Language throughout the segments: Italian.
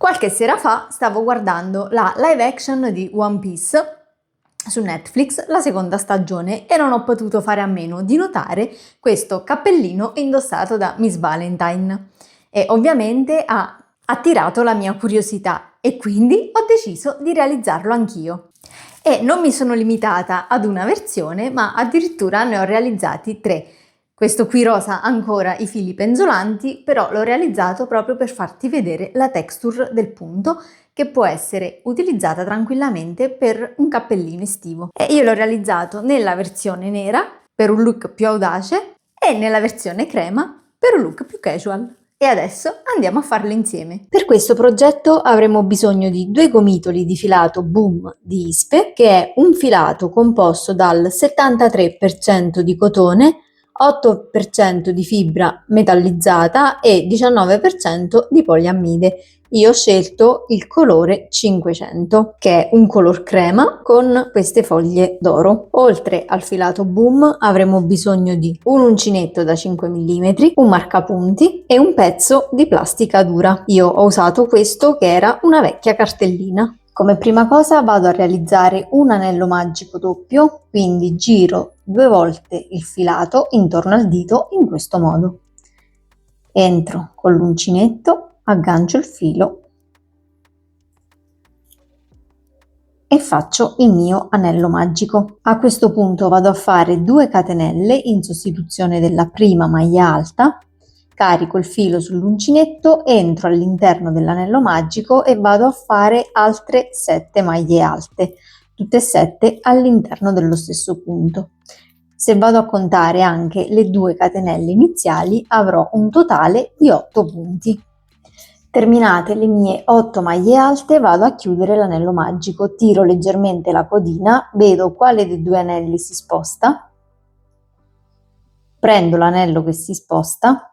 Qualche sera fa stavo guardando la live action di One Piece su Netflix, la seconda stagione, e non ho potuto fare a meno di notare questo cappellino indossato da Miss Valentine. E ovviamente ha attirato la mia curiosità e quindi ho deciso di realizzarlo anch'io. E non mi sono limitata ad una versione, ma addirittura ne ho realizzati 3. Questo qui rosa ha ancora i fili penzolanti, però l'ho realizzato proprio per farti vedere la texture del punto, che può essere utilizzata tranquillamente per un cappellino estivo. E io l'ho realizzato nella versione nera per un look più audace e nella versione crema per un look più casual. E adesso andiamo a farlo insieme. Per questo progetto avremo bisogno di 2 gomitoli di filato Boom di Ispe, che è un filato composto dal 73% di cotone, 8% di fibra metallizzata e 19% di poliammide. Io ho scelto il colore 500, che è un color crema con queste foglie d'oro. Oltre al filato Boom avremo bisogno di un uncinetto da 5 mm, un marcapunti e un pezzo di plastica dura. Io ho usato questo che era una vecchia cartellina. Come prima cosa vado a realizzare un anello magico doppio, quindi giro 2 volte il filato intorno al dito in questo modo. Entro con l'uncinetto, aggancio il filo e faccio il mio anello magico. A questo punto vado a fare 2 catenelle in sostituzione della prima maglia alta, carico il filo sull'uncinetto, entro all'interno dell'anello magico e vado a fare altre 7 maglie alte, tutte e 7 all'interno dello stesso punto. Se vado a contare anche le 2 catenelle iniziali avrò un totale di 8 punti. Terminate le mie 8 maglie alte vado a chiudere l'anello magico, tiro leggermente la codina, vedo quale dei 2 anelli si sposta, prendo l'anello che si sposta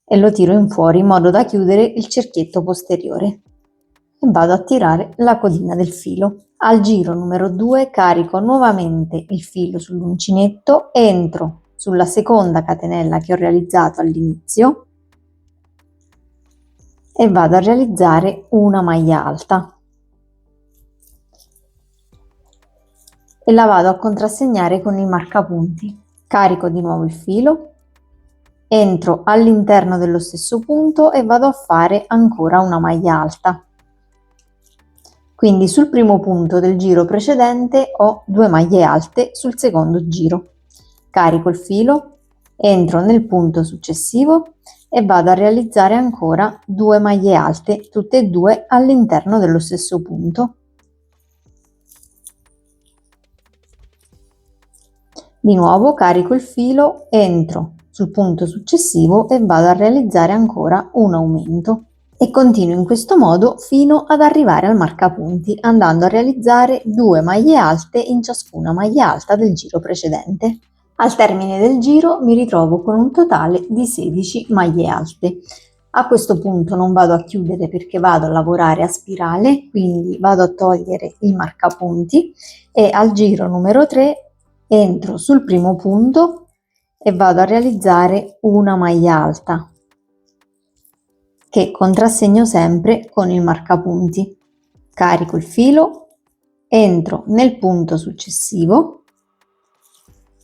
e lo tiro in fuori in modo da chiudere il cerchietto posteriore e vado a tirare la codina del filo. Al giro numero 2 carico nuovamente il filo sull'uncinetto, entro sulla seconda catenella che ho realizzato all'inizio e vado a realizzare una maglia alta e la vado a contrassegnare con il marcapunti. Carico di nuovo il filo, entro all'interno dello stesso punto e vado a fare ancora una maglia alta. Quindi sul primo punto del giro precedente ho 2 maglie alte sul secondo giro. Carico il filo, entro nel punto successivo e vado a realizzare ancora 2 maglie alte, tutte e 2 all'interno dello stesso punto. Di nuovo carico il filo, entro sul punto successivo e vado a realizzare ancora un aumento. E continuo in questo modo fino ad arrivare al marcapunti, andando a realizzare 2 maglie alte in ciascuna maglia alta del giro precedente. Al termine del giro mi ritrovo con un totale di 16 maglie alte. A questo punto non vado a chiudere perché vado a lavorare a spirale, quindi vado a togliere il marcapunti e al giro numero 3 entro sul primo punto e vado a realizzare una maglia alta, che contrassegno sempre con il marcapunti. Carico il filo, entro nel punto successivo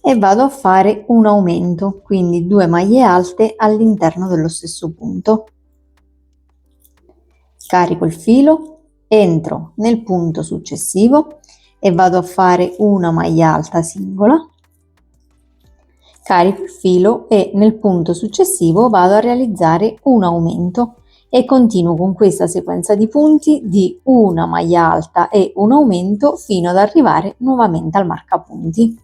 e vado a fare un aumento, quindi 2 maglie alte all'interno dello stesso punto. Carico il filo, entro nel punto successivo e vado a fare una maglia alta singola. Carico il filo e nel punto successivo vado a realizzare un aumento e continuo con questa sequenza di punti di una maglia alta e un aumento fino ad arrivare nuovamente al marcapunti.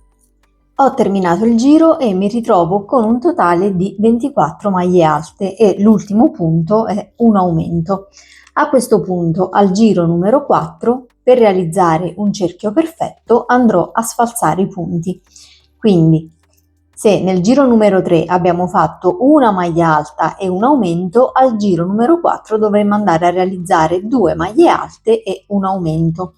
Ho terminato il giro e mi ritrovo con un totale di 24 maglie alte e l'ultimo punto è un aumento. A questo punto, al giro numero 4, per realizzare un cerchio perfetto andrò a sfalsare i punti. Quindi se nel giro numero 3 abbiamo fatto una maglia alta e un aumento, al giro numero 4 dovremmo andare a realizzare 2 maglie alte e un aumento.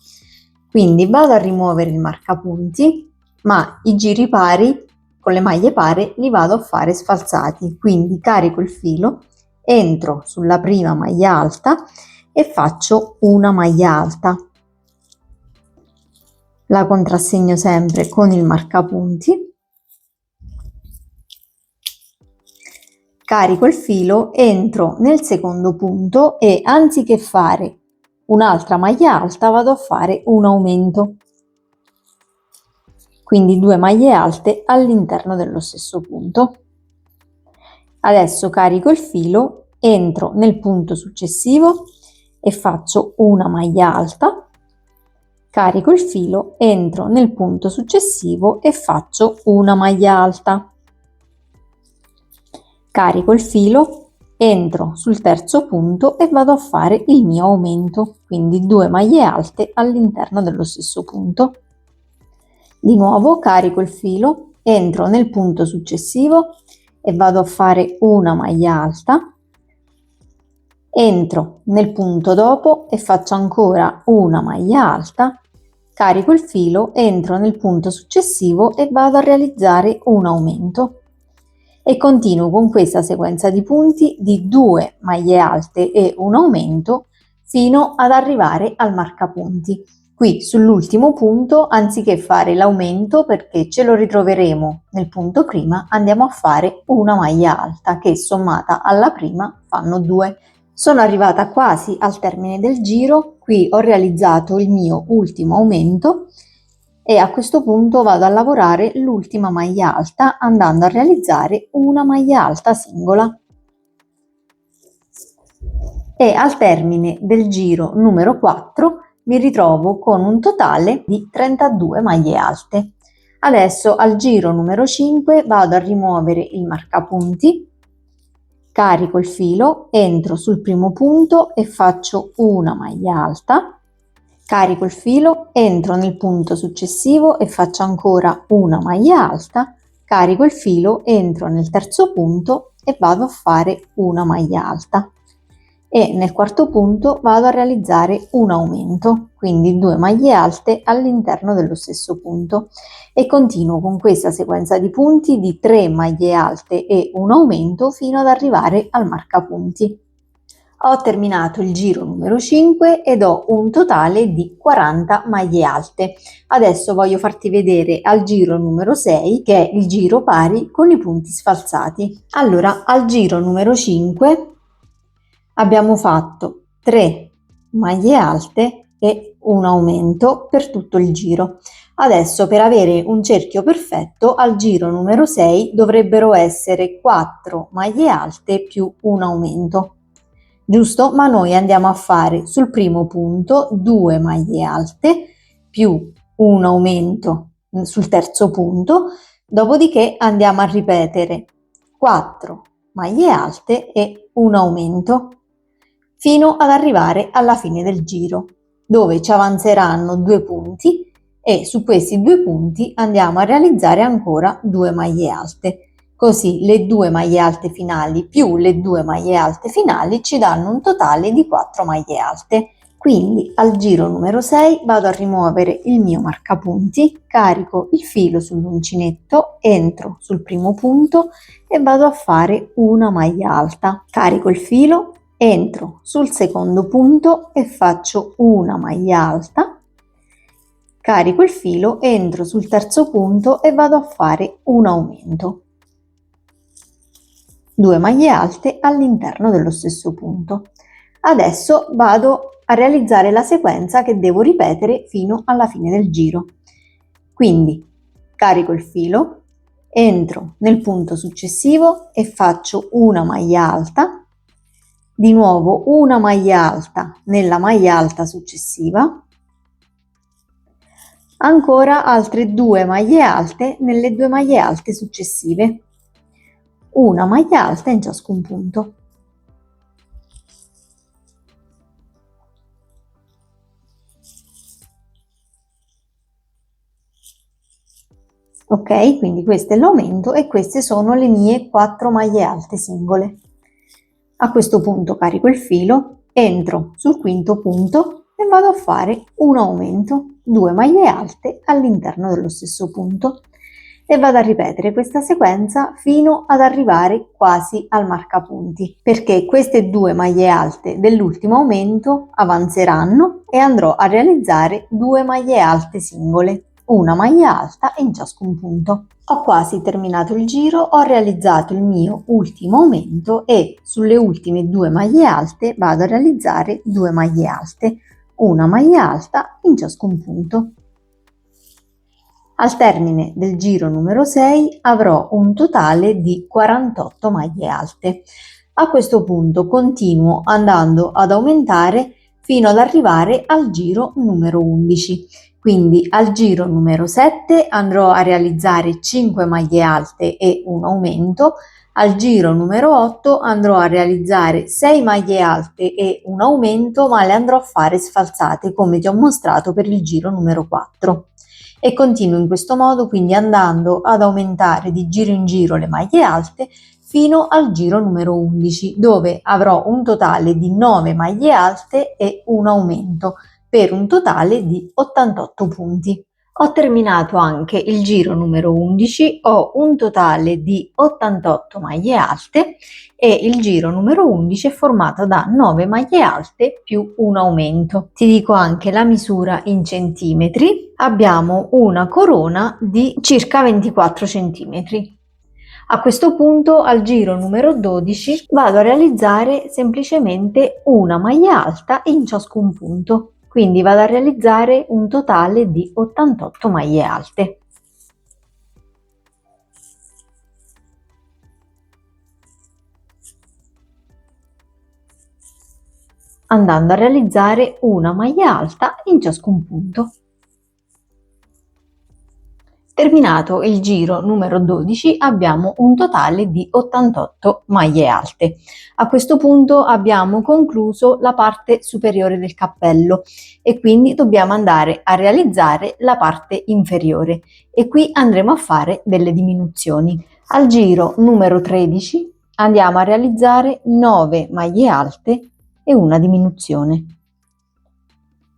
Quindi vado a rimuovere il marcapunti, ma i giri pari con le maglie pari li vado a fare sfalsati. Quindi carico il filo, entro sulla prima maglia alta e faccio una maglia alta. La contrassegno sempre con il marcapunti. Carico il filo, entro nel secondo punto e anziché fare un'altra maglia alta vado a fare un aumento. Quindi 2 maglie alte all'interno dello stesso punto. Adesso carico il filo, entro nel punto successivo e faccio una maglia alta. Carico il filo, entro nel punto successivo e faccio una maglia alta. Carico il filo, entro sul terzo punto e vado a fare il mio aumento, quindi 2 maglie alte all'interno dello stesso punto. Di nuovo carico il filo, entro nel punto successivo e vado a fare una maglia alta. Entro nel punto dopo e faccio ancora una maglia alta. Carico il filo, entro nel punto successivo e vado a realizzare un aumento e continuo con questa sequenza di punti di 2 maglie alte e un aumento fino ad arrivare al marcapunti. Qui sull'ultimo punto, anziché fare l'aumento, perché ce lo ritroveremo nel punto prima, andiamo a fare una maglia alta che sommata alla prima fanno 2. Sono arrivata quasi al termine del giro, qui ho realizzato il mio ultimo aumento e a questo punto vado a lavorare l'ultima maglia alta andando a realizzare una maglia alta singola. E al termine del giro numero 4 mi ritrovo con un totale di 32 maglie alte. Adesso al giro numero 5 vado a rimuovere il marcapunti. Carico il filo, entro sul primo punto e faccio una maglia alta. Carico il filo, entro nel punto successivo e faccio ancora una maglia alta. Carico il filo, entro nel terzo punto e vado a fare una maglia alta. E nel quarto punto vado a realizzare un aumento, quindi 2 maglie alte all'interno dello stesso punto e continuo con questa sequenza di punti di 3 maglie alte e un aumento fino ad arrivare al marcapunti. Ho terminato il giro numero 5 ed ho un totale di 40 maglie alte. Adesso voglio farti vedere al giro numero 6, che è il giro pari con i punti sfalsati. Allora, al giro numero 5 abbiamo fatto 3 maglie alte e un aumento per tutto il giro. Adesso per avere un cerchio perfetto al giro numero 6 dovrebbero essere 4 maglie alte più un aumento. Giusto? Ma noi andiamo a fare sul primo punto 2 maglie alte più un aumento sul terzo punto, dopodiché andiamo a ripetere 4 maglie alte e un aumento fino ad arrivare alla fine del giro, dove ci avanzeranno 2 punti e su questi 2 punti andiamo a realizzare ancora 2 maglie alte. Così le 2 maglie alte finali più le 2 maglie alte finali ci danno un totale di 4 maglie alte. Quindi al giro numero 6 vado a rimuovere il mio marcapunti, carico il filo sull'uncinetto, entro sul primo punto e vado a fare una maglia alta. Carico il filo, entro sul secondo punto e faccio una maglia alta. Carico il filo, entro sul terzo punto e vado a fare un aumento. 2 maglie alte all'interno dello stesso punto. Adesso vado a realizzare la sequenza che devo ripetere fino alla fine del giro. Quindi carico il filo, entro nel punto successivo e faccio una maglia alta, di nuovo una maglia alta nella maglia alta successiva, ancora altre 2 maglie alte nelle 2 maglie alte successive, una maglia alta in ciascun punto. Ok, quindi questo è l'aumento e queste sono le mie 4 maglie alte singole. A questo punto carico il filo, entro sul quinto punto e vado a fare un aumento, 2 maglie alte all'interno dello stesso punto. e vado a ripetere questa sequenza fino ad arrivare quasi al marcapunti, perché queste 2 maglie alte dell'ultimo aumento avanzeranno e andrò a realizzare 2 maglie alte singole, una maglia alta in ciascun punto. Ho quasi terminato il giro, ho realizzato il mio ultimo aumento e sulle ultime 2 maglie alte vado a realizzare 2 maglie alte, una maglia alta in ciascun punto. Al termine del giro numero 6 avrò un totale di 48 maglie alte. A questo punto continuo andando ad aumentare fino ad arrivare al giro numero 11. Quindi al giro numero 7 andrò a realizzare 5 maglie alte e un aumento. Al giro numero 8 andrò a realizzare 6 maglie alte e un aumento, ma le andrò a fare sfalsate come ti ho mostrato per il giro numero 4. E continuo in questo modo, quindi andando ad aumentare di giro in giro le maglie alte fino al giro numero 11, dove avrò un totale di 9 maglie alte e un aumento, per un totale di 88 punti. Ho terminato anche il giro numero 11, ho un totale di 88 maglie alte e il giro numero 11 è formato da 9 maglie alte più un aumento. Ti dico anche la misura in centimetri. Abbiamo una corona di circa 24 centimetri. A questo punto al giro numero 12 vado a realizzare semplicemente una maglia alta in ciascun punto. Quindi vado a realizzare un totale di 88 maglie alte. Andando a realizzare una maglia alta in ciascun punto. Terminato il giro numero 12 abbiamo un totale di 88 maglie alte. A questo punto abbiamo concluso la parte superiore del cappello e quindi dobbiamo andare a realizzare la parte inferiore e qui andremo a fare delle diminuzioni. Al giro numero 13 andiamo a realizzare 9 maglie alte e una diminuzione.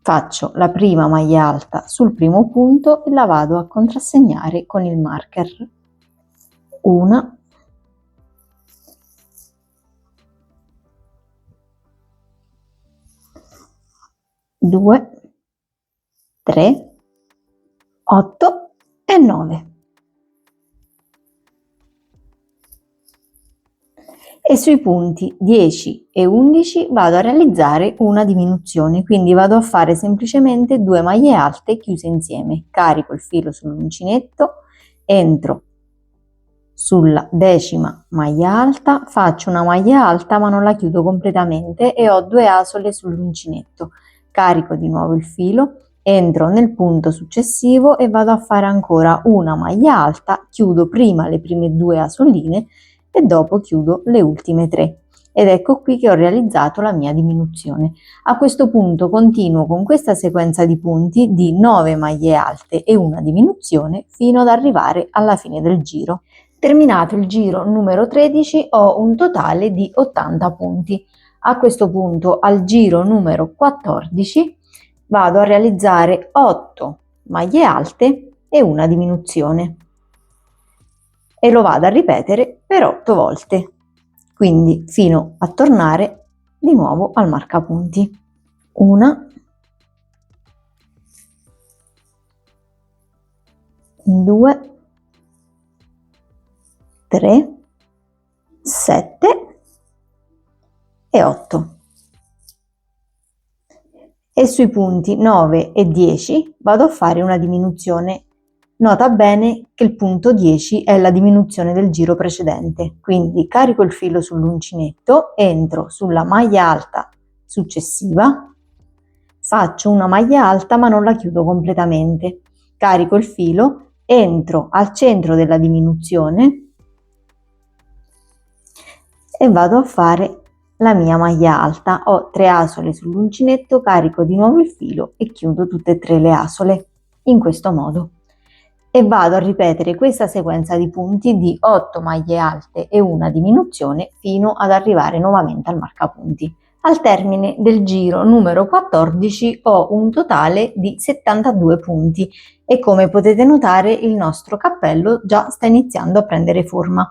Faccio la prima maglia alta sul primo punto e la vado a contrassegnare con il marker. Una, due, 3, 8 e 9. E sui punti 10 e 11 vado a realizzare una diminuzione, quindi vado a fare semplicemente 2 maglie alte chiuse insieme. Carico il filo sull'uncinetto, entro sulla 10ª maglia alta, faccio una maglia alta ma non la chiudo completamente e ho 2 asole sull'uncinetto. Carico di nuovo il filo, entro nel punto successivo e vado a fare ancora una maglia alta, chiudo prima le prime 2 asoline e dopo chiudo le ultime 3 ed ecco qui che ho realizzato la mia diminuzione. A questo punto continuo con questa sequenza di punti di 9 maglie alte e una diminuzione fino ad arrivare alla fine del giro. Terminato il giro numero 13 ho un totale di 80 punti. A questo punto al giro numero 14 vado a realizzare 8 maglie alte e una diminuzione e lo vado a ripetere per 8 volte, quindi fino a tornare di nuovo al marcapunti. Una, due, 3, 7 e 8. E sui punti 9 e 10 vado a fare una diminuzione. Nota bene che il punto 10 è la diminuzione del giro precedente, quindi carico il filo sull'uncinetto, entro sulla maglia alta successiva, faccio una maglia alta ma non la chiudo completamente, carico il filo, entro al centro della diminuzione e vado a fare la mia maglia alta. Ho 3 asole sull'uncinetto, carico di nuovo il filo e chiudo tutte e 3 le asole in questo modo. E vado a ripetere questa sequenza di punti di 8 maglie alte e una diminuzione fino ad arrivare nuovamente al marcapunti. Al termine del giro numero 14 ho un totale di 72 punti e come potete notare il nostro cappello già sta iniziando a prendere forma.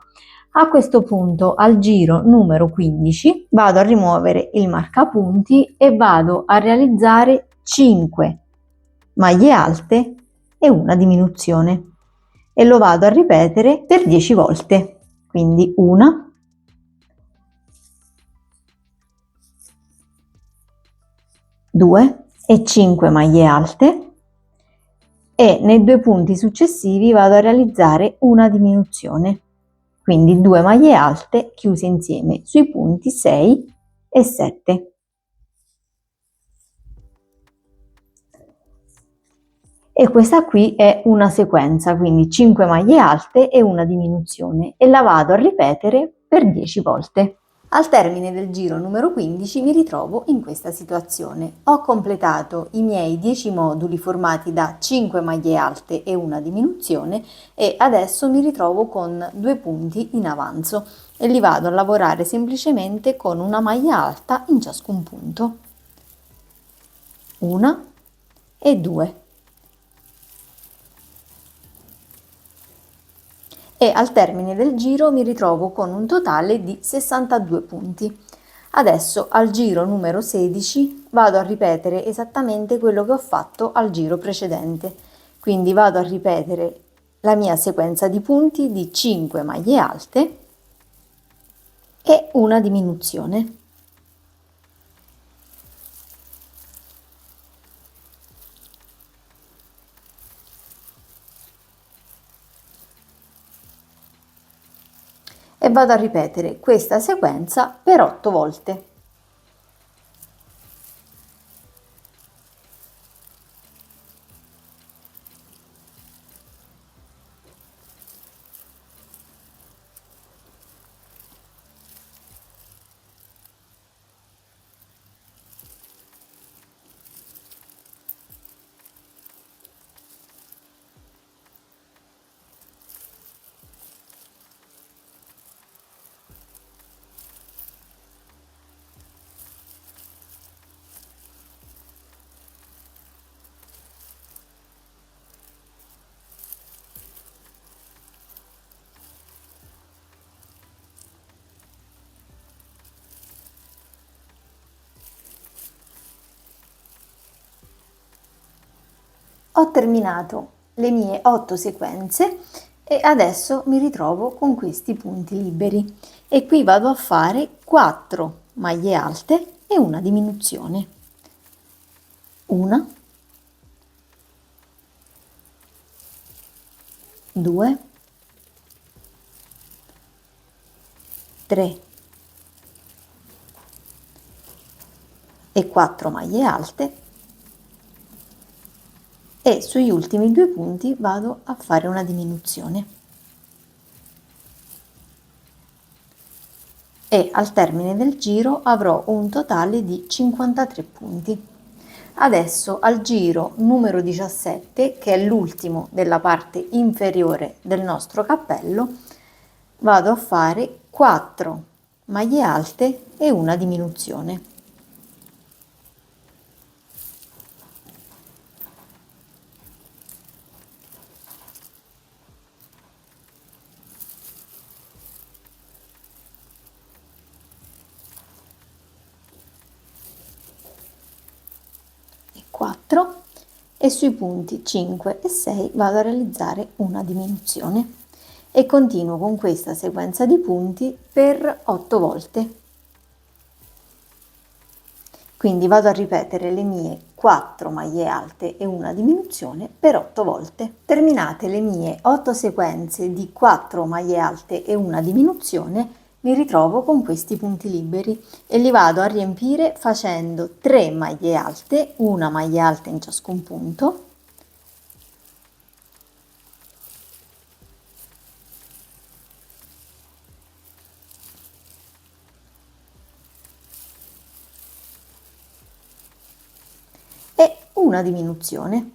A questo punto al giro numero 15 vado a rimuovere il marcapunti e vado a realizzare 5 maglie alte e una diminuzione e lo vado a ripetere per 10 volte, quindi una, 2 e 5 maglie alte e nei due punti successivi vado a realizzare una diminuzione, quindi 2 maglie alte chiuse insieme sui punti 6 e 7. E questa qui è una sequenza, quindi 5 maglie alte e una diminuzione e la vado a ripetere per 10 volte. Al termine del giro numero 15 mi ritrovo in questa situazione. Ho completato i miei 10 moduli formati da 5 maglie alte e una diminuzione e adesso mi ritrovo con 2 punti in avanzo e li vado a lavorare semplicemente con una maglia alta in ciascun punto. Una e 2. E al termine del giro mi ritrovo con un totale di 62 punti. Adesso al giro numero 16 vado a ripetere esattamente quello che ho fatto al giro precedente, quindi vado a ripetere la mia sequenza di punti di 5 maglie alte e una diminuzione. E vado a ripetere questa sequenza per 8 volte. Ho terminato le mie 8 sequenze e adesso mi ritrovo con questi punti liberi e qui vado a fare 4 maglie alte e una diminuzione. Una, 2, 3 e 4 maglie alte e sugli ultimi due punti vado a fare una diminuzione e al termine del giro avrò un totale di 53 punti. Adesso al giro numero 17, che è l'ultimo della parte inferiore del nostro cappello, vado a fare 4 maglie alte e una diminuzione. E 4 e sui punti 5 e 6 vado a realizzare una diminuzione e continuo con questa sequenza di punti per 8 volte. Quindi vado a ripetere le mie 4 maglie alte e una diminuzione per 8 volte. Terminate le mie 8 sequenze di 4 maglie alte e una diminuzione, mi ritrovo con questi punti liberi e li vado a riempire facendo 3 maglie alte, una maglia alta in ciascun punto, e una diminuzione.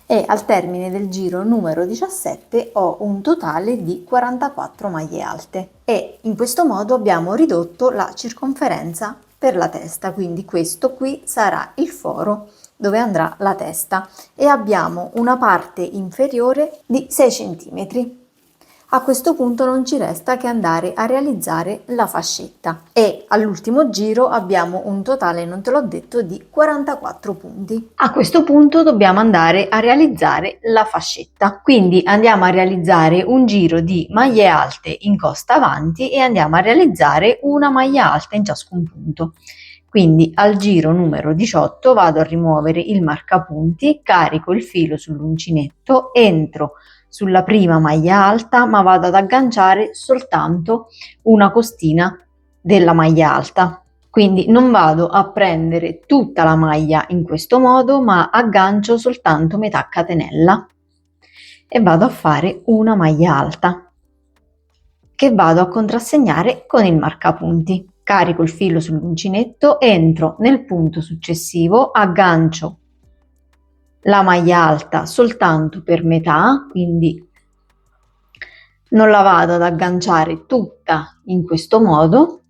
e al termine del giro numero 17 ho un totale di 44 maglie alte e in questo modo abbiamo ridotto la circonferenza per la testa, quindi questo qui sarà il foro dove andrà la testa e abbiamo una parte inferiore di 6 cm. A questo punto non ci resta che andare a realizzare la fascetta e all'ultimo giro abbiamo un totale, non te l'ho detto, di 44 punti. A questo punto dobbiamo andare a realizzare la fascetta, quindi andiamo a realizzare un giro di maglie alte in costa avanti e andiamo a realizzare una maglia alta in ciascun punto. Quindi al giro numero 18 vado a rimuovere il marcapunti, carico il filo sull'uncinetto, entro sulla prima maglia alta ma vado ad agganciare soltanto una costina della maglia alta, quindi non vado a prendere tutta la maglia in questo modo ma aggancio soltanto metà catenella e vado a fare una maglia alta che vado a contrassegnare con il marcapunti. Carico il filo sull'uncinetto, entro nel punto successivo, aggancio la maglia alta soltanto per metà, quindi non la vado ad agganciare tutta in questo modo,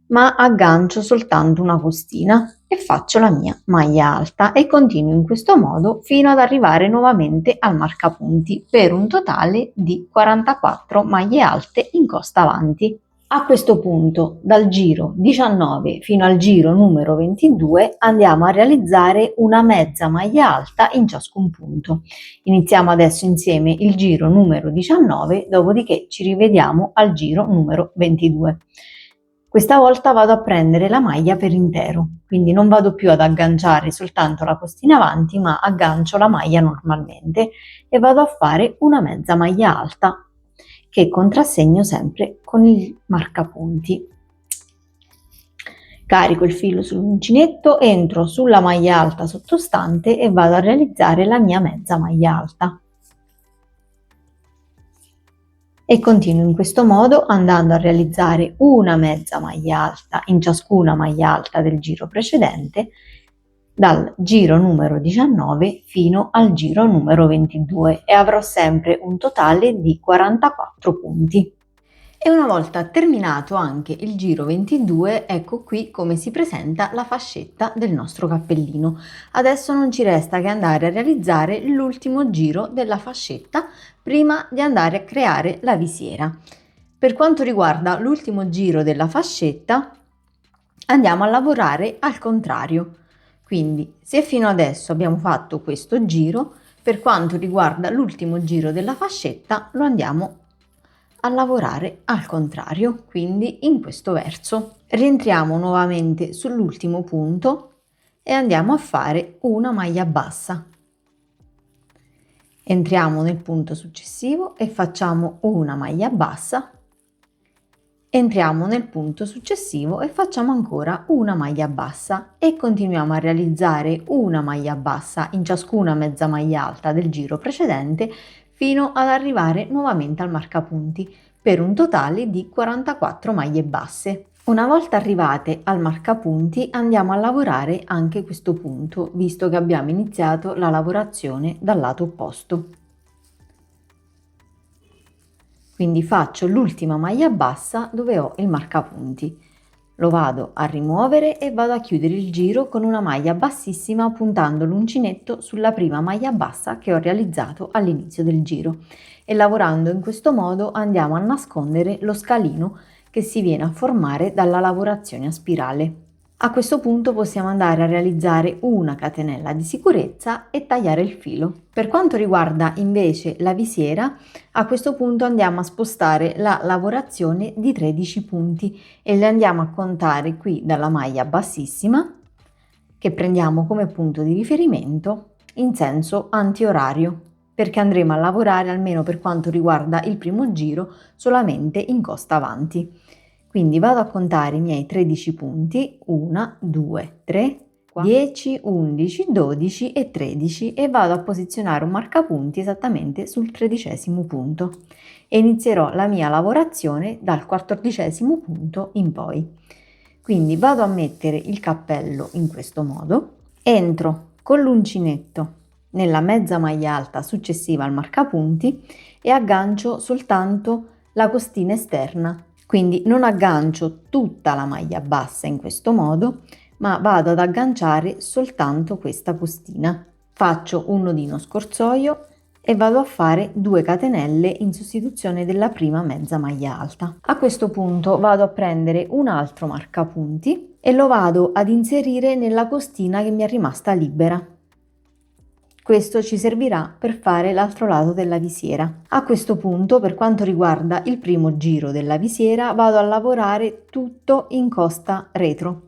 ma aggancio soltanto una costina e faccio la mia maglia alta e continuo in questo modo fino ad arrivare nuovamente al marcapunti per un totale di 44 maglie alte in costa avanti. A questo punto, dal giro 19 fino al giro numero 22, andiamo a realizzare una mezza maglia alta in ciascun punto. Iniziamo adesso insieme il giro numero 19, dopodiché ci rivediamo al giro numero 22. Questa volta vado a prendere la maglia per intero, quindi non vado più ad agganciare soltanto la costina avanti, ma aggancio la maglia normalmente e vado a fare una mezza maglia alta che contrassegno sempre con il marcapunti. Carico il filo sull'uncinetto, entro sulla maglia alta sottostante e vado a realizzare la mia mezza maglia alta. E continuo in questo modo andando a realizzare una mezza maglia alta in ciascuna maglia alta del giro precedente, dal giro numero 19 fino al giro numero 22 e avrò sempre un totale di 44 punti. E una volta terminato anche il giro 22, ecco qui come si presenta la fascetta del nostro cappellino. Adesso non ci resta che andare a realizzare l'ultimo giro della fascetta prima di andare a creare la visiera. Per quanto riguarda l'ultimo giro della fascetta, andiamo a lavorare al contrario. Quindi, se fino adesso abbiamo fatto questo giro, per quanto riguarda l'ultimo giro della fascetta, lo andiamo a lavorare al contrario, quindi in questo verso. Rientriamo nuovamente sull'ultimo punto e andiamo a fare una maglia bassa. Entriamo nel punto successivo e facciamo una maglia bassa. Entriamo nel punto successivo e facciamo ancora una maglia bassa e continuiamo a realizzare una maglia bassa in ciascuna mezza maglia alta del giro precedente fino ad arrivare nuovamente al marcapunti per un totale di 44 maglie basse. Una volta arrivate al marcapunti andiamo a lavorare anche questo punto, visto che abbiamo iniziato la lavorazione dal lato opposto. Quindi faccio l'ultima maglia bassa dove ho il marcapunti. Lo vado a rimuovere e vado a chiudere il giro con una maglia bassissima puntando l'uncinetto sulla prima maglia bassa che ho realizzato all'inizio del giro e lavorando in questo modo andiamo a nascondere lo scalino che si viene a formare dalla lavorazione a spirale. A questo punto possiamo andare a realizzare una catenella di sicurezza e tagliare il filo. Per quanto riguarda invece la visiera, a questo punto andiamo a spostare la lavorazione di 13 punti e le andiamo a contare qui dalla maglia bassissima, che prendiamo come punto di riferimento, in senso antiorario, perché andremo a lavorare, almeno per quanto riguarda il primo giro, solamente in costa avanti. Quindi vado a contare i miei 13 punti, 1, 2, 3, 10, 11, 12 e 13 e vado a posizionare un marcapunti esattamente sul 13° punto e inizierò la mia lavorazione dal 14° punto in poi. Quindi vado a mettere il cappello in questo modo, entro con l'uncinetto nella mezza maglia alta successiva al marcapunti e aggancio soltanto la costina esterna. Quindi non aggancio tutta la maglia bassa in questo modo, ma vado ad agganciare soltanto questa costina. Faccio un nodino scorsoio e vado a fare 2 catenelle in sostituzione della prima mezza maglia alta. A questo punto vado a prendere un altro marcapunti e lo vado ad inserire nella costina che mi è rimasta libera. Questo ci servirà per fare l'altro lato della visiera. A questo punto, per quanto riguarda il primo giro della visiera, vado a lavorare tutto in costa retro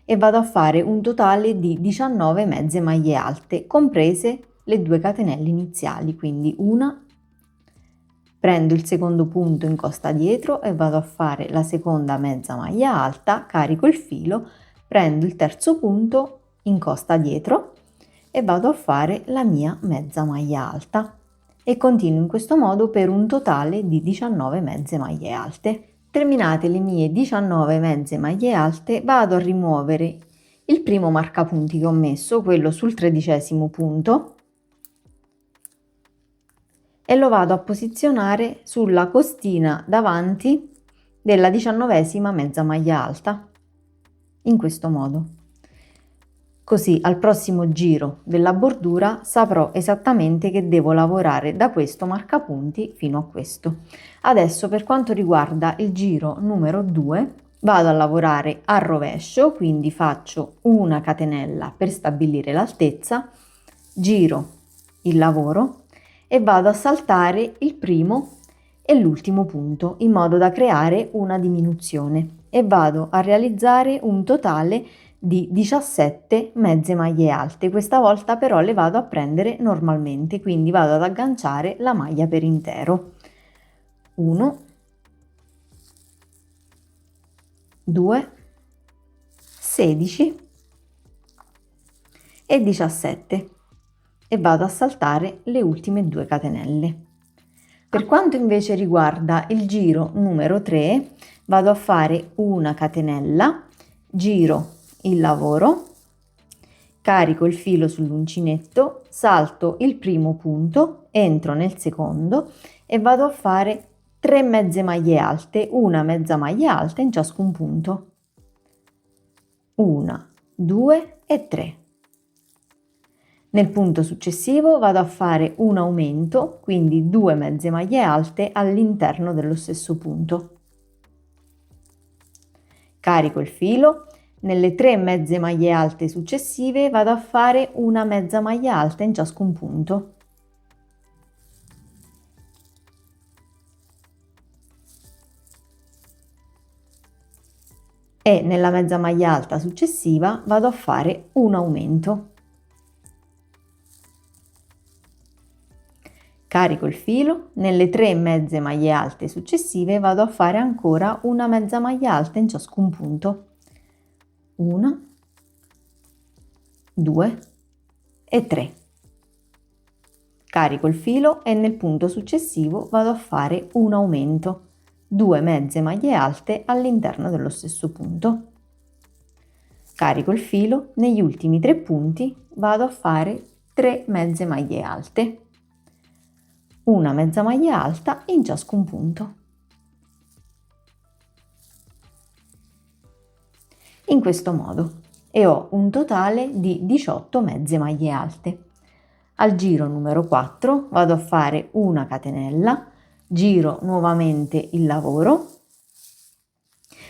e vado a fare un totale di 19 mezze maglie alte, comprese le 2 catenelle iniziali, quindi una, prendo il secondo punto in costa dietro e vado a fare la seconda mezza maglia alta, carico il filo, prendo il terzo punto in costa dietro e vado a fare la mia mezza maglia alta e continuo in questo modo per un totale di 19 mezze maglie alte. Terminate le mie 19 mezze maglie alte, vado a rimuovere il primo marcapunti che ho messo, quello sul 13° punto, e lo vado a posizionare sulla costina davanti della 19ª mezza maglia alta, in questo modo. Così al prossimo giro della bordura saprò esattamente che devo lavorare da questo marcapunti fino a questo. Adesso per quanto riguarda il giro numero 2 vado a lavorare a rovescio, quindi faccio una catenella per stabilire l'altezza, giro il lavoro e vado a saltare il primo e l'ultimo punto in modo da creare una diminuzione e vado a realizzare un totale di 17 mezze maglie alte. Questa volta però le vado a prendere normalmente, quindi vado ad agganciare la maglia per intero. 1, 2, 16 e 17 e vado a saltare le ultime 2 catenelle. Per quanto invece riguarda il giro numero 3 vado a fare una catenella, giro il lavoro, carico il filo sull'uncinetto, salto il primo punto, entro nel secondo e vado a fare 3 mezze maglie alte, una mezza maglia alta in ciascun punto. 1, 2 e 3. Nel punto successivo vado a fare un aumento, quindi 2 mezze maglie alte all'interno dello stesso punto. Carico il filo, nelle 3 mezze maglie alte successive vado a fare una mezza maglia alta in ciascun punto. E nella mezza maglia alta successiva vado a fare un aumento. Carico il filo, nelle 3 mezze maglie alte successive vado a fare ancora una mezza maglia alta in ciascun punto. 1, 2 e 3. Carico il filo e nel punto successivo vado a fare un aumento, 2 mezze maglie alte all'interno dello stesso punto. Carico il filo, negli ultimi 3 punti vado a fare 3 mezze maglie alte, una mezza maglia alta in ciascun punto. In questo modo e ho un totale di 18 mezze maglie alte. Al giro numero 4 vado a fare una catenella, giro nuovamente il lavoro,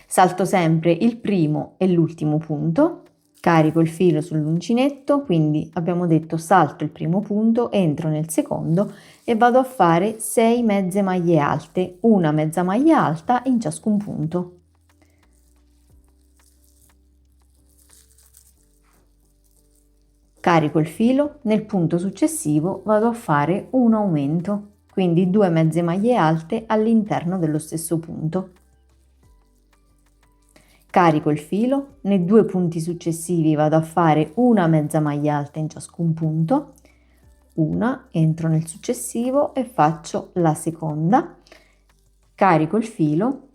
salto sempre il primo e l'ultimo punto, carico il filo sull'uncinetto, quindi abbiamo detto salto il primo punto, entro nel secondo e vado a fare 6 mezze maglie alte, una mezza maglia alta in ciascun punto. Carico il filo, nel punto successivo vado a fare un aumento, quindi 2 mezze maglie alte all'interno dello stesso punto. Carico il filo, nei 2 punti successivi vado a fare una mezza maglia alta in ciascun punto, una, entro nel successivo e faccio la seconda, carico il filo,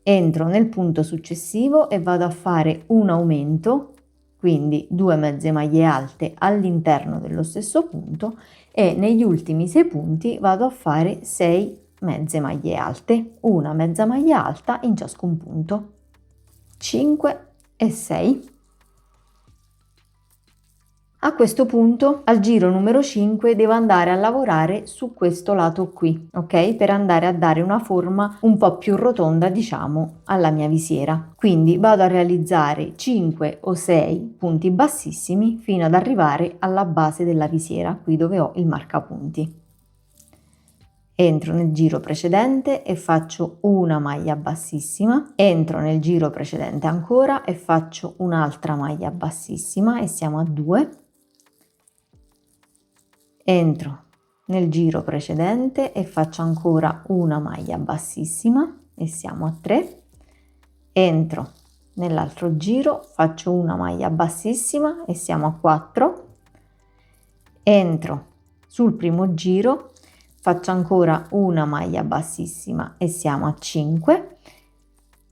entro nel punto successivo e vado a fare un aumento, quindi 2 mezze maglie alte all'interno dello stesso punto e negli ultimi 6 punti vado a fare 6 mezze maglie alte, una mezza maglia alta in ciascun punto, 5 e 6. A questo punto, al giro numero 5, devo andare a lavorare su questo lato qui, ok? Per andare a dare una forma un po' più rotonda, diciamo, alla mia visiera. Quindi vado a realizzare 5 o 6 punti bassissimi fino ad arrivare alla base della visiera, qui dove ho il marcapunti. Entro nel giro precedente e faccio una maglia bassissima, entro nel giro precedente ancora e faccio un'altra maglia bassissima e siamo a 2. Entro nel giro precedente e faccio ancora una maglia bassissima e siamo a 3. Entro nell'altro giro, faccio una maglia bassissima e siamo a 4. Entro sul primo giro, faccio ancora una maglia bassissima e siamo a 5.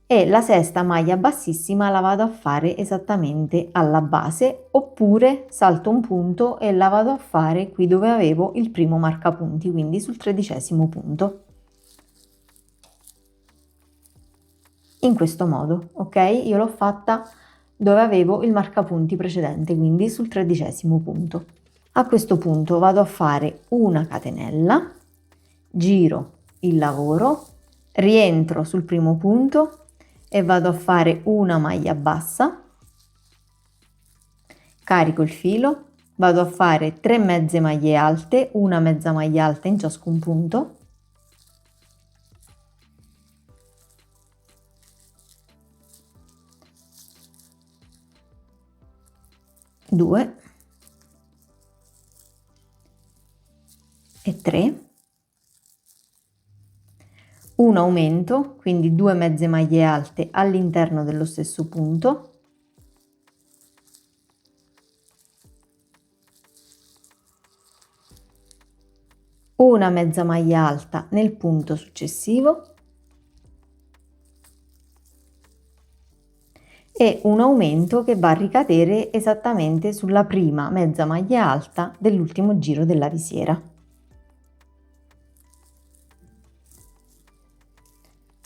E la sesta maglia bassissima la vado a fare esattamente alla base, oppure salto un punto e la vado a fare qui dove avevo il primo marcapunti, quindi sul 13° punto. In questo modo, ok? Io l'ho fatta dove avevo il marcapunti precedente, quindi sul 13° punto. A questo punto vado a fare una catenella, giro il lavoro, rientro sul primo punto e vado a fare una maglia bassa, carico il filo, vado a fare 3 mezze maglie alte, una mezza maglia alta in ciascun punto, due e 3, un aumento, quindi 2 mezze maglie alte all'interno dello stesso punto, una mezza maglia alta nel punto successivo e un aumento che va a ricadere esattamente sulla prima mezza maglia alta dell'ultimo giro della visiera.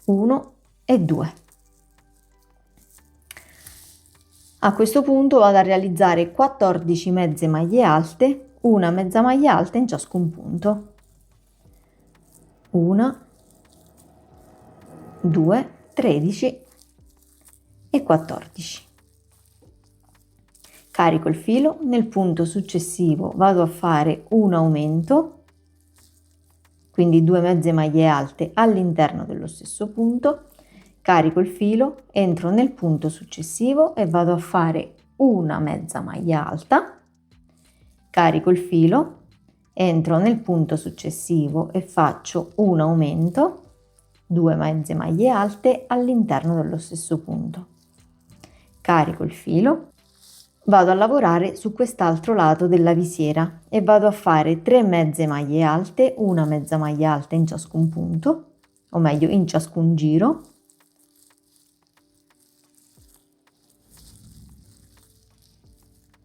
1 e 2. A questo punto vado a realizzare 14 mezze maglie alte, una mezza maglia alta in ciascun punto. 1, 2, 13 e 14. Carico il filo, nel punto successivo vado a fare un aumento, quindi 2 mezze maglie alte all'interno dello stesso punto, carico il filo, entro nel punto successivo e vado a fare una mezza maglia alta, carico il filo, entro nel punto successivo e faccio un aumento, 2 mezze maglie alte all'interno dello stesso punto, carico il filo, vado a lavorare su quest'altro lato della visiera e vado a fare 3 mezze maglie alte, una mezza maglia alta in ciascun punto, o meglio in ciascun giro,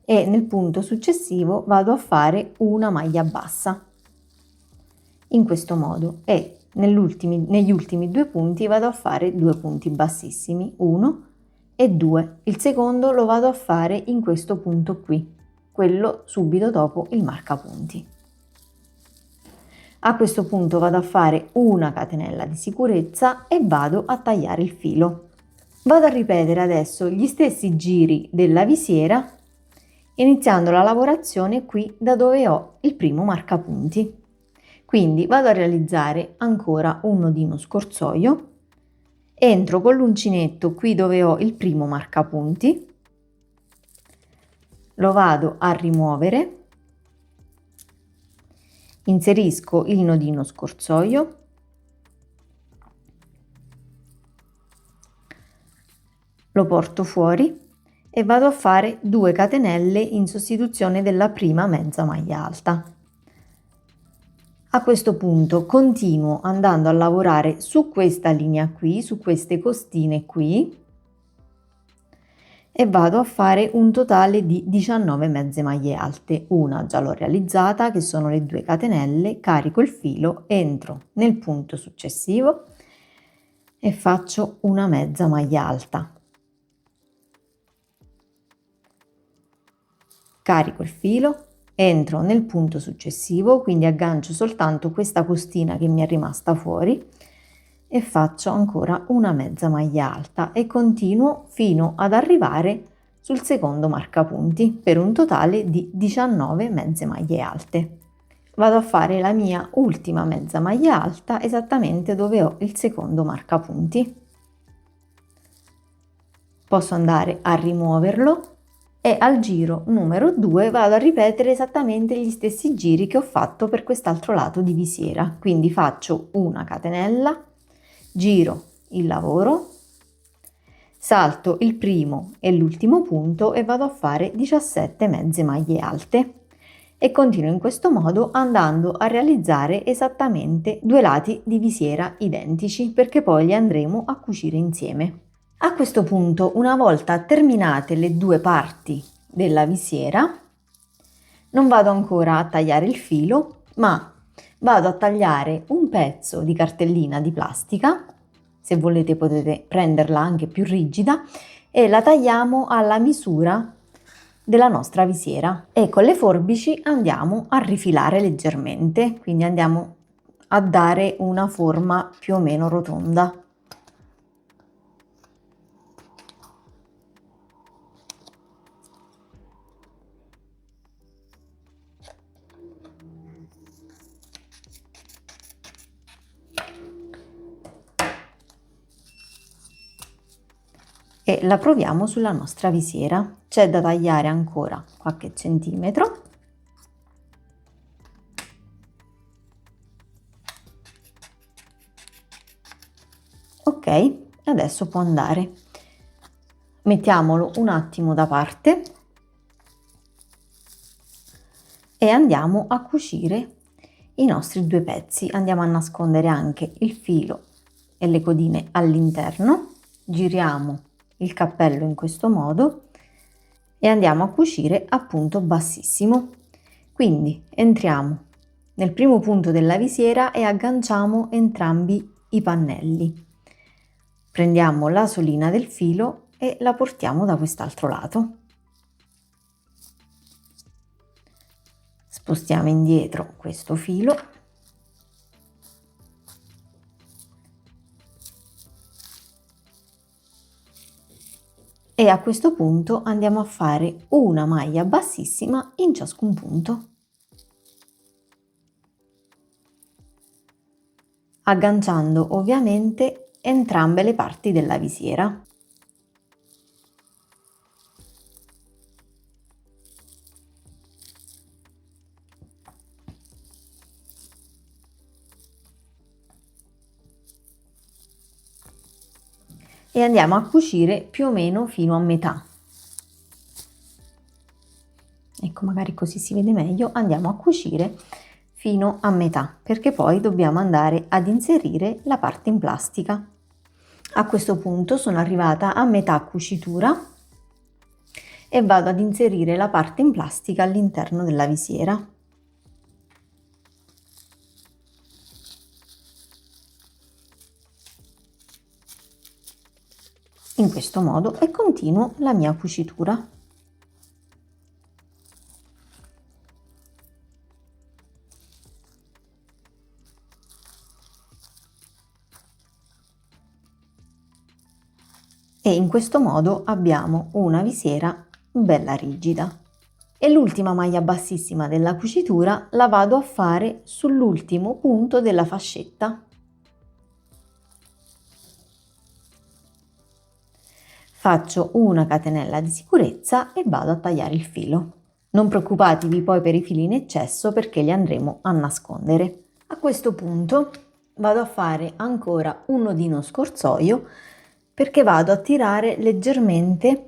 e nel punto successivo vado a fare una maglia bassa in questo modo e negli ultimi 2 punti vado a fare 2 punti bassissimi, 1 e 2. Il secondo lo vado a fare in questo punto qui, quello subito dopo il marcapunti. A questo punto vado a fare una catenella di sicurezza e vado a tagliare il filo. Vado a ripetere adesso gli stessi giri della visiera, iniziando la lavorazione qui da dove ho il primo marcapunti. Quindi vado a realizzare ancora un nodino scorsoio, entro con l'uncinetto qui dove ho il primo marcapunti, lo vado a rimuovere, inserisco il nodino scorsoio, lo porto fuori e vado a fare 2 catenelle in sostituzione della prima mezza maglia alta. A questo punto continuo andando a lavorare su questa linea qui, su queste costine qui, e vado a fare un totale di 19 mezze maglie alte. Una già l'ho realizzata, che sono le 2 catenelle, carico il filo, entro nel punto successivo e faccio una mezza maglia alta. Carico il filo, entro nel punto successivo, quindi aggancio soltanto questa postina che mi è rimasta fuori e faccio ancora una mezza maglia alta e continuo fino ad arrivare sul secondo marcapunti per un totale di 19 mezze maglie alte. Vado a fare la mia ultima mezza maglia alta esattamente dove ho il secondo marcapunti. Posso andare a rimuoverlo e al giro numero 2 vado a ripetere esattamente gli stessi giri che ho fatto per quest'altro lato di visiera. Quindi faccio una catenella, giro il lavoro, salto il primo e l'ultimo punto e vado a fare 17 mezze maglie alte e continuo in questo modo andando a realizzare esattamente 2 lati di visiera identici, perché poi li andremo a cucire insieme. A questo punto, una volta terminate le 2 parti della visiera, non vado ancora a tagliare il filo, ma vado a tagliare un pezzo di cartellina di plastica. Se volete potete prenderla anche più rigida e la tagliamo alla misura della nostra visiera e con le forbici andiamo a rifilare leggermente, quindi andiamo a dare una forma più o meno rotonda. E la proviamo sulla nostra visiera. C'è da tagliare ancora qualche centimetro. Ok, adesso può andare. Mettiamolo un attimo da parte e andiamo a cucire i nostri 2 pezzi. Andiamo a nascondere anche il filo e le codine all'interno. Giriamo il cappello in questo modo e andiamo a cucire a punto bassissimo. Quindi entriamo nel primo punto della visiera e agganciamo entrambi i pannelli. Prendiamo la solina del filo e la portiamo da quest'altro lato. Spostiamo indietro questo filo e a questo punto andiamo a fare una maglia bassissima in ciascun punto, agganciando ovviamente entrambe le parti della visiera. E andiamo a cucire più o meno fino a metà. Ecco, magari così si vede meglio. Andiamo a cucire fino a metà, perché poi dobbiamo andare ad inserire la parte in plastica. A questo punto sono arrivata a metà cucitura e vado ad inserire la parte in plastica all'interno della visiera. In questo modo e continuo la mia cucitura. E in questo modo abbiamo una visiera bella rigida. E l'ultima maglia bassissima della cucitura la vado a fare sull'ultimo punto della fascetta. Faccio una catenella di sicurezza e vado a tagliare il filo. Non preoccupatevi poi per i fili in eccesso, perché li andremo a nascondere. A questo punto vado a fare ancora un nodino scorsoio, perché vado a tirare leggermente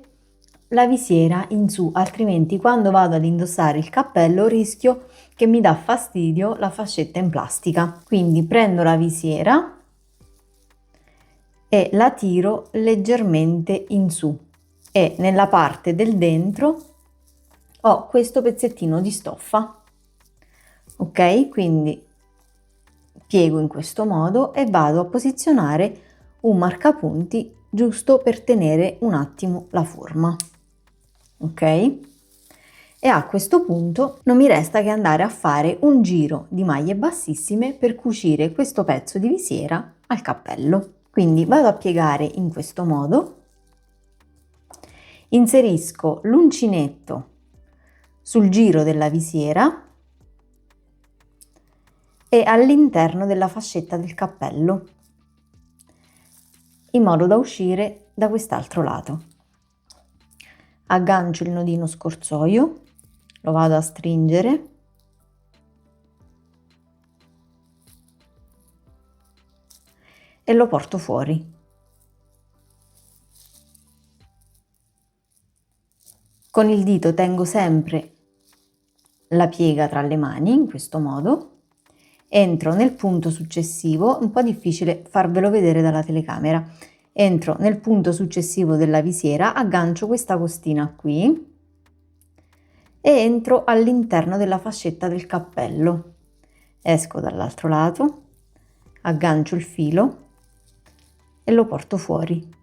la visiera in su, altrimenti quando vado ad indossare il cappello rischio che mi dà fastidio la fascetta in plastica. Quindi prendo la visiera e la tiro leggermente in su e nella parte del dentro ho questo pezzettino di stoffa. Ok, quindi piego in questo modo e vado a posizionare un marcapunti giusto per tenere un attimo la forma. Ok? E a questo punto non mi resta che andare a fare un giro di maglie bassissime per cucire questo pezzo di visiera al cappello. Quindi vado a piegare in questo modo, inserisco l'uncinetto sul giro della visiera e all'interno della fascetta del cappello, in modo da uscire da quest'altro lato. Aggancio il nodino scorsoio, lo vado a stringere e lo porto fuori. Con il dito tengo sempre la piega tra le mani, in questo modo. Entro nel punto successivo, un po' difficile farvelo vedere dalla telecamera, entro nel punto successivo della visiera, aggancio questa costina qui e entro all'interno della fascetta del cappello. Esco dall'altro lato, aggancio il filo e lo porto fuori.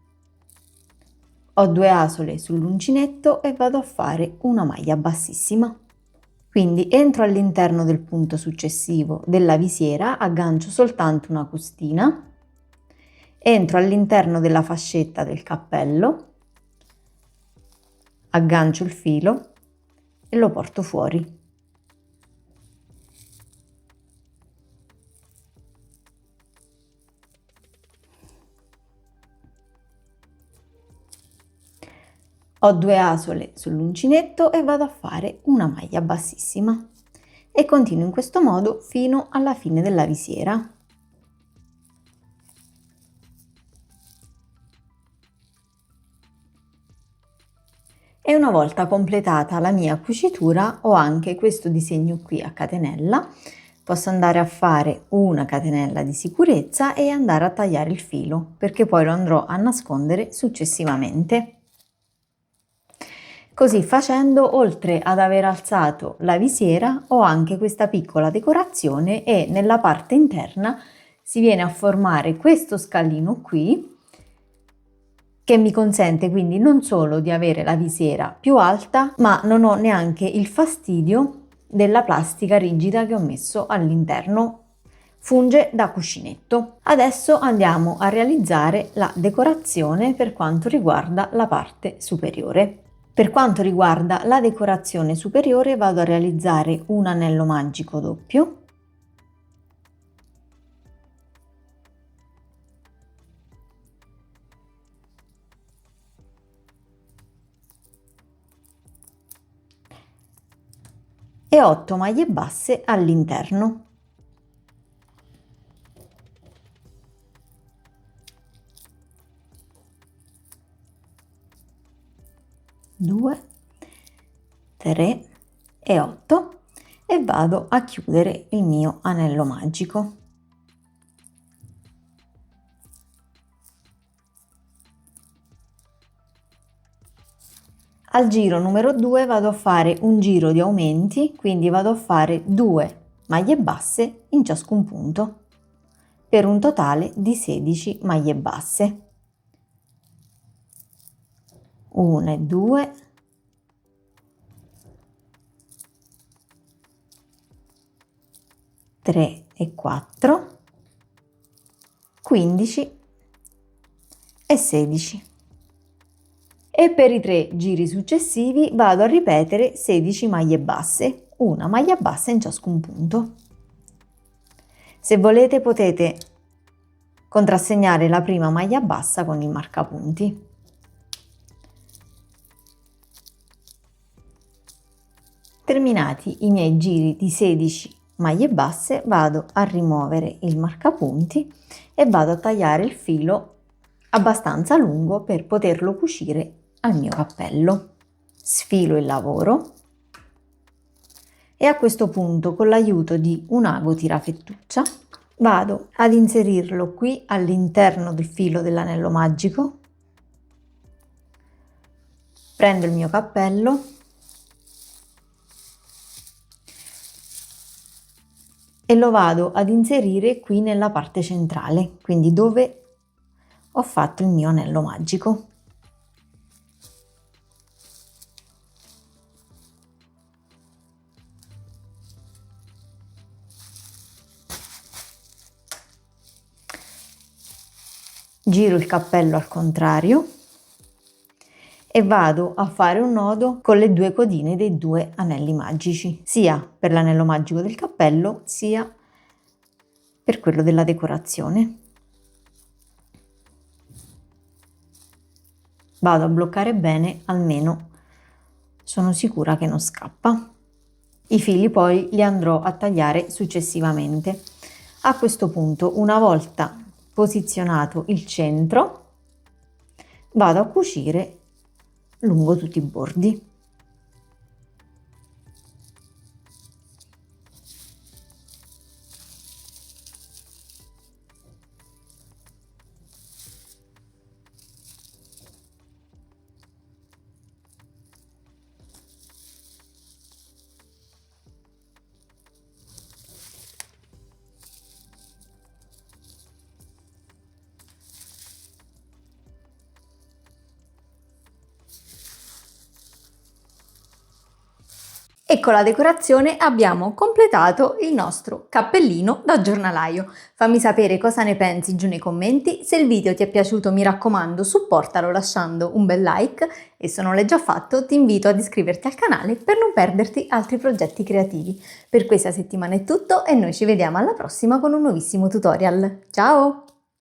Ho 2 asole sull'uncinetto e vado a fare una maglia bassissima. Quindi entro all'interno del punto successivo della visiera, aggancio soltanto una costina, entro all'interno della fascetta del cappello, aggancio il filo e lo porto fuori. Ho 2 asole sull'uncinetto e vado a fare una maglia bassissima e continuo in questo modo fino alla fine della visiera. E una volta completata la mia cucitura ho anche questo disegno qui a catenella. Posso andare a fare una catenella di sicurezza e andare a tagliare il filo, perché poi lo andrò a nascondere successivamente. Così facendo, oltre ad aver alzato la visiera, ho anche questa piccola decorazione e nella parte interna si viene a formare questo scalino qui, che mi consente quindi non solo di avere la visiera più alta, ma non ho neanche il fastidio della plastica rigida che ho messo all'interno. Funge da cuscinetto. Adesso andiamo a realizzare la decorazione per quanto riguarda la parte superiore. Per quanto riguarda la decorazione superiore vado a realizzare un anello magico doppio, e 8 maglie basse all'interno. Due, 3 e 8 e vado a chiudere il mio anello magico. Al giro numero 2 vado a fare un giro di aumenti, quindi vado a fare 2 maglie basse in ciascun punto per un totale di 16 maglie basse. 1 e 2, 3 e 4, 15 e 16. E per i 3 giri successivi vado a ripetere 16 maglie basse, una maglia bassa in ciascun punto. Se volete potete contrassegnare la prima maglia bassa con il marcapunti. Terminati i miei giri di 16 maglie basse vado a rimuovere il marcapunti e vado a tagliare il filo abbastanza lungo per poterlo cucire al mio cappello. Sfilo il lavoro e a questo punto, con l'aiuto di un ago tirafettuccia, vado ad inserirlo qui all'interno del filo dell'anello magico Prendo il mio cappello e lo vado ad inserire qui nella parte centrale, quindi dove ho fatto il mio anello magico. Giro il cappello al contrario e vado a fare un nodo con le due codine dei due anelli magici, sia per l'anello magico del cappello sia per quello della decorazione. Vado a bloccare bene, almeno sono sicura che non scappa. I fili poi li andrò a tagliare successivamente. A questo punto, una volta posizionato il centro, vado a cucire lungo tutti i bordi. E con la decorazione abbiamo completato il nostro cappellino da giornalaio. Fammi sapere cosa ne pensi giù nei commenti. Se il video ti è piaciuto, mi raccomando, supportalo lasciando un bel like e se non l'hai già fatto ti invito ad iscriverti al canale per non perderti altri progetti creativi. Per questa settimana è tutto e noi ci vediamo alla prossima con un nuovissimo tutorial. Ciao!